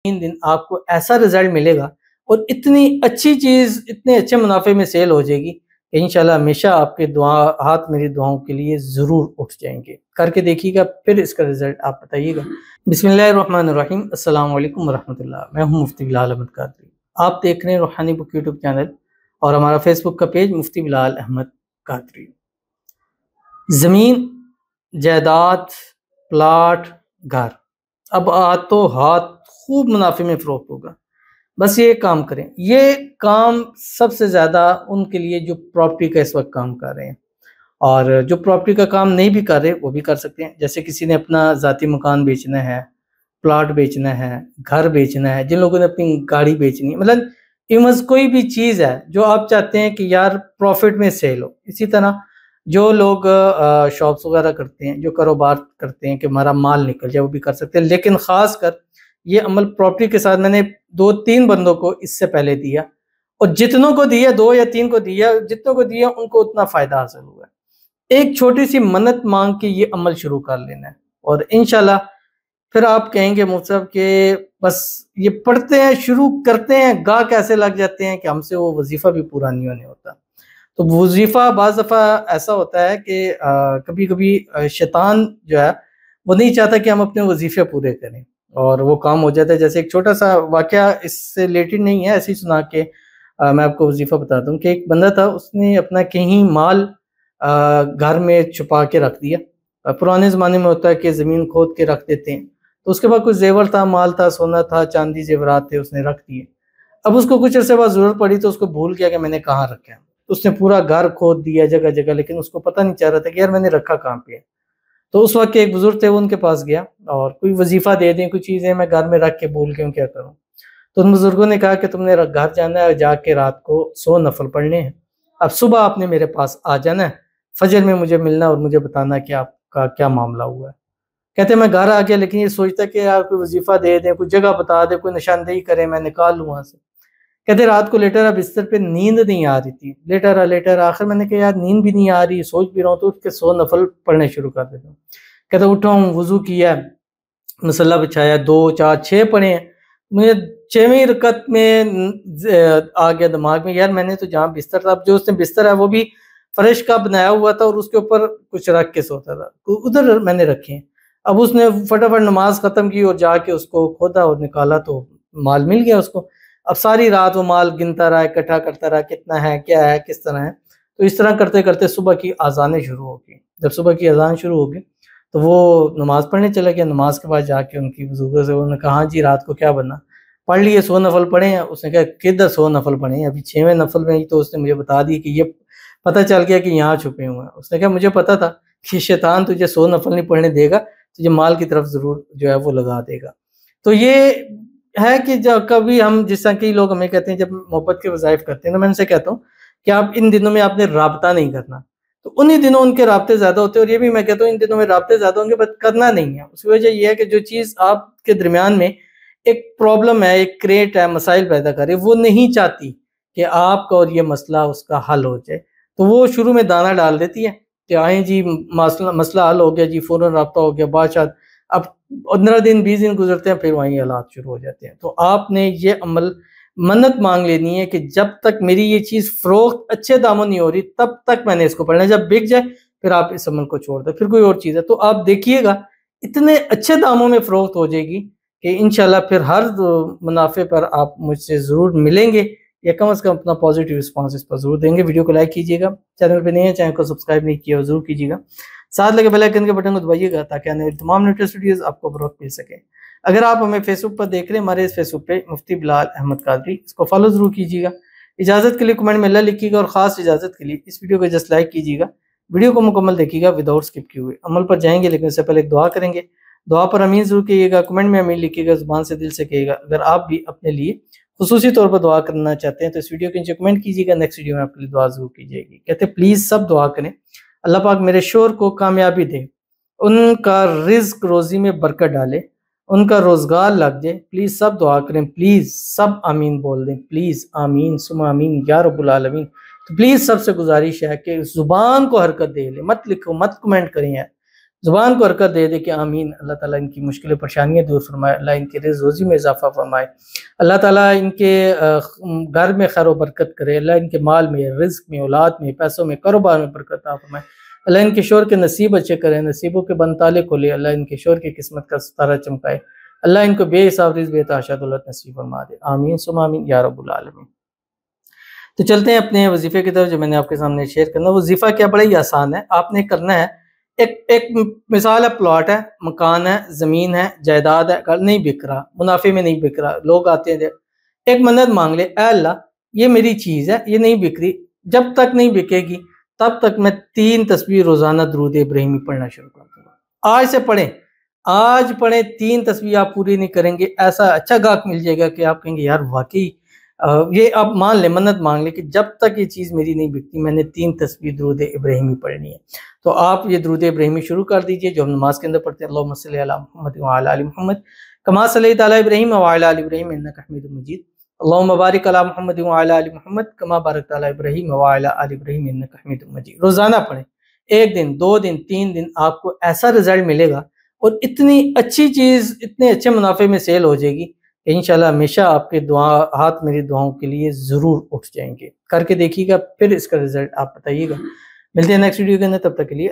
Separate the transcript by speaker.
Speaker 1: दिन आपको ऐसा रिजल्ट मिलेगा और इतनी अच्छी चीज़ इतने अच्छे मुनाफे में सेल हो जाएगी कि इंशाल्लाह हमेशा आपके दुआ हाथ मेरी दुआओं के लिए ज़रूर उठ जाएंगे। करके देखिएगा, फिर इसका रिजल्ट आप बताइएगा। बिस्मिल्लाहिर्रहमानिर्रहीम, अस्सलाम वालेकुम वरहमतुल्लाह। मैं हूँ मुफ्ती बिलाल अहमद कादरी। आप देख रहे हैं रूहानी बुक यूट्यूब चैनल और हमारा फेसबुक का पेज मुफ्ती बिलाल अहमद कादरी। ज़मीन, जायदाद, प्लाट, घर, अब तो हाथ खूब मुनाफे में फ़रोख्त होगा। बस ये काम करें। ये काम सबसे ज़्यादा उनके लिए जो प्रॉपर्टी का इस वक्त काम कर रहे हैं, और जो प्रॉपर्टी का काम नहीं भी कर रहे वो भी कर सकते हैं। जैसे किसी ने अपना ज़ाती मकान बेचना है, प्लाट बेचना है, घर बेचना है, जिन लोगों ने अपनी गाड़ी बेचनी है, मतलब इवज़ कोई भी चीज़ है जो आप चाहते हैं कि यार प्रॉफिट में सेल हो। इसी तरह जो लोग शॉप्स वगैरह करते हैं, जो कारोबार करते हैं कि हमारा माल निकल जाए, वो भी कर सकते हैं। लेकिन ख़ासकर ये अमल प्रॉपर्टी के साथ मैंने 2-3 बंदों को इससे पहले दिया, और जितनों को दिया, 2 या 3 को दिया, जितनों को दिया उनको उतना फ़ायदा हासिल हुआ है। एक छोटी-सी मन्नत माँग के ये अमल शुरू कर लेना है और इंशाल्लाह फिर आप कहेंगे मुफ्ती साहब के बस ये पढ़ते हैं, शुरू करते हैं, गाह कैसे लग जाते हैं कि हमसे वो वजीफ़ा भी पूरा नहीं होने होता। तो वजीफ़ा बाज़ दफ़ा ऐसा होता है कि कभी-कभी शैतान जो है वो नहीं चाहता कि हम अपने वजीफ़े पूरे करें और वो काम हो जाता है। जैसे एक छोटा-सा वाक़या इससे रिलेटेड नहीं है, ऐसे ही सुना के मैं आपको वजीफ़ा बताता हूँ कि एक बंदा था, उसने अपना कहीं माल घर में छुपा के रख दिया। पुराने ज़माने में होता है कि ज़मीन खोद के रख देते हैं, तो उसके बाद कुछ ज़ेवर था, माल था, सोना था, चांदी ज़ेवरात थे, उसने रख दिए। अब उसको कुछ अरसे बाद ज़रूरत पड़ी तो उसको भूल गया कि मैंने कहाँ रखा है। उसने पूरा घर खोद दिया जगह-जगह, लेकिन उसको पता नहीं चल रहा था कि यार मैंने रखा कहाँ पे है। तो उस वक़्त के एक बुज़ुर्ग थे, वो उनके पास गया और कोई वज़ीफ़ा दे दें, कुछ चीज़ें मैं घर में रख के भूल गया हूँ, क्या करूँ? तो उन बुज़ुर्गों ने कहा कि तुमने घर जाना है और जाके रात को 100 नफ़ल पढ़ने हैं। अब सुबह आपने मेरे पास आ जाना है, फ़जर में मुझे मिलना और मुझे बताना कि आपका क्या मामला हुआ है। कहते मैं घर आ गया, लेकिन ये सोचता कि यार कोई वज़ीफ़ा दे दें, कोई जगह बता दें, कोई निशानदेही करे, मैं निकाल लूँ वहाँ से। कहते रात को लेटा रहा बिस्तर पे, नींद नहीं आ रही थी। लेटा रहा, आखिर मैंने कहा यार नींद भी नहीं आ रही, सोच भी रहा हूँ, तो उठ के 100 नफ़ल पढ़ने शुरू कर देता हूँ। कहता उठा हूँ, वज़ू किया, मसल्ला बिछाया, 2, 4, 6 पढ़े हैं। मुझे 6वीं रकअत में आ गया दिमाग में, यार मैंने तो जहाँ बिस्तर था, अब जो उसने बिस्तर है वो भी फ़र्श का बनाया हुआ था और उसके ऊपर कुछ रख के सोता था, तो उधर मैंने रखे हैं। अब उसने फटाफट नमाज़ ख़त्म की और जाके उसको खोदा और निकाला तो माल मिल गया उसको। अब सारी रात वो माल गिनता रहा, इकट्ठा करता रहा, कितना है, क्या है, किस तरह है। तो इस तरह करते-करते सुबह की अज़ानें शुरू हो गई। जब सुबह की अज़ान शुरू हो गई, तो वो नमाज़ पढ़ने चला गया। नमाज़ के बाद जाके उनकी बुज़ुर्गों से उन्होंने कहा, हाँ जी, रात को क्या बना? पढ़ लिए, 100 नफ़ल पढ़े हैं। उसने कहा, किधर 100 नफ़ल पढ़े हैं? अभी 6वें नफ़ल में ही तो उसने मुझे बता दिया कि ये पता चल गया कि यहाँ छुपे हुए हैं। उसने कहा, मुझे पता था कि शैतान तुझे 100 नफ़ल नहीं पढ़ने देगा, तुझे माल की तरफ ज़रूर जो है वो लगा देगा। तो ये है कि जब कभी हम, जिस तरह कई लोग हमें कहते हैं जब मोहब्बत के वज़ाइफ़ करते हैं, तो मैं उनसे कहता हूँ कि आप इन दिनों में आपने राब्ता नहीं करना। तो उन्हीं दिनों उनके राब्ते ज़्यादा होते हैं, और ये भी मैं कहता हूँ इन दिनों में राब्ते ज़्यादा होंगे, बट करना नहीं है। उसकी वजह ये है कि जो चीज़ आपके दरमियान में एक प्रॉब्लम है, एक क्रिएट है, मसाइल पैदा कर रही है, वो नहीं चाहती कि आपका और ये मसला उसका हल हो जाए। तो वो शुरू में दाना डाल देती है कि आएँ जी, मसला मसला हल हो गया जी, फ़ौरन राब्ता हो गया, बादशाह। अब 15 दिन 20 दिन गुज़रते हैं, फिर वहीं हालात शुरू हो जाते हैं। तो आपने ये अमल मन्नत माँग लेनी है कि जब तक मेरी ये चीज़ फ़रोख्त अच्छे दामों नहीं हो रही, तब तक मैंने इसको पढ़ना है। जब बिक जाए, फिर आप इस अमल को छोड़ दें, फिर कोई और चीज़ है। तो आप देखिएगा, इतने अच्छे दामों में फ़रोख्त हो जाएगी कि इंशाल्लाह फिर हर मुनाफ़े पर आप मुझसे ज़रूर मिलेंगे, या कम से कम अपना पॉज़िटिव रिस्पॉन्स इस पर ज़रूर देंगे। वीडियो को लाइक कीजिएगा, चैनल पे नए हैं, चैनल को सब्सक्राइब नहीं किया हो ज़रूर कीजिएगा। साथ लगे बेल आइकन के बटन को दबाइएगा ताकि आने वाली तमाम लेटेस्ट वीडियोज़ आपको बर वक़्त मिल सके। अगर आप हमें फेसबुक पर देख रहे हैं, हमारे इस फेसबुक पे मुफ्ती बिलाल अहमद कादरी, इसको फॉलो ज़रूर कीजिएगा। इजाज़त के लिए कमेंट में अल्लाह लिखिएगा, और ख़ास इजाज़त के लिए इस वीडियो को जस्ट लाइक कीजिएगा। वीडियो को मुकम्मल देखिएगा विदाउट स्किप किए हुए। अमल पर जाएँगे, लेकिन उससे पहले एक दुआ करेंगे। दुआ पर आमीन ज़रूर कहिएगा, कमेंट में आमीन लिखिएगा, ज़ुबान से दिल से कहिएगा। अगर आप भी अपने लिए खुसूसी तौर पर दुआ करना चाहते हैं तो इस वीडियो के नीचे कमेंट कीजिएगा, नेक्स्ट वीडियो में आपके लिए दुआ ज़रूर की जाएगी। कहते हैं प्लीज़ सब दुआ करें, अल्लाह पाक मेरे शोहर को कामयाबी दे, उनका रिज़्क रोज़ी में बरकत डाले, उनका रोज़गार लग जाए। प्लीज़ सब दुआ करें, प्लीज़ सब आमीन बोल दें, प्लीज़ आमीन सुम्मा आमीन या रब्बुल आलमीन। तो प्लीज़ सबसे गुज़ारिश है कि ज़ुबान को हरकत दे लें, मत लिखो, मत कमेंट करें यार। ज़ुबान को हरकत दे दे कि आमीन। अल्लाह ताला इनकी मुश्किलें परेशानियाँ दूर फरमाए, अल्लाह इनके रिज़्क़ रोज़ी में इज़ाफ़ा फरमाए, अल्लाह ताला इनके घर में खैर व बरकत करे, अल्लाह इनके माल में, रिज़्क़ में, औलाद में, पैसों में, कारोबार में बरकत अता फरमाए, अल्लाह इनके शौहर के नसीब अच्छे करे, नसीबों के बंद ताले खोले, अल्लाह इनके शौहर की किस्मत का सितारा चमकाए, अल्लाह इनको बेहिसाब रिज़्क़ बेतहाशा दौलत नसीब फरमा दे। आमीन सुम्मा आमीन या रब्बुल आलमीन। तो चलते हैं अपने वजीफ़े की तरफ जो मैंने आपके सामने शेयर करना। वजीफ़ा क्या, बड़ा ही आसान है। आपने करना है, एक एक मिसाल है, प्लॉट है, मकान है, ज़मीन है, जायदाद है, घर नहीं बिक रहा, मुनाफे में नहीं बिक रहा, लोग आते हैं, एक मन्नत मांग ले, ऐ अल्लाह ये मेरी चीज़ है, ये नहीं बिक रही, जब तक नहीं बिकेगी तब तक मैं 3 तस्बीह रोज़ाना दुरूद इब्राहिमी पढ़ना शुरू कर दूँगा। आज से पढ़ें, आज पढ़ें, 3 तस्बीह आप पूरी नहीं करेंगे, ऐसा अच्छा गाहक मिल जाएगा कि आप कहेंगे यार वाक़ई ये आप मान लें, मन्नत मांग लें कि जब तक ये चीज़ मेरी नहीं बिकती मैंने 3 तस्बीह दुरूद इब्राहिमी पढ़नी है। तो आप ये दुरूद इब्राहिमी शुरू कर दीजिए जो हम नमाज के अंदर पढ़ते हैं। अल्लाहुम्मा सल्लि अला मुहम्मद व अला आलि मुहम्मद कमा सल्लैता अला इब्राहीम व अला आलि इब्राहीम इन्नका हमीदुम मजीद। अल्लाहुम्मा बारिक अला मुहम्मद व अला आलि मुहम्मद कमा बारकता अला इब्राहीम व अला आलि इब्राहीम इन्नका हमीदुम मजीद। रोज़ाना पढ़ें, 1 दिन, 2 दिन, 3 दिन, आपको ऐसा रिज़ल्ट मिलेगा और इतनी अच्छी चीज़ इतने अच्छे मुनाफे में सेल हो जाएगी इंशाल्लाह हमेशा आपके हाथ मेरी दुआओं के लिए ज़रूर उठ जाएंगे। करके देखिएगा, फिर इसका रिज़ल्ट आप बताइएगा। मिलते हैं नेक्स्ट वीडियो के अंदर, तब तक के लिए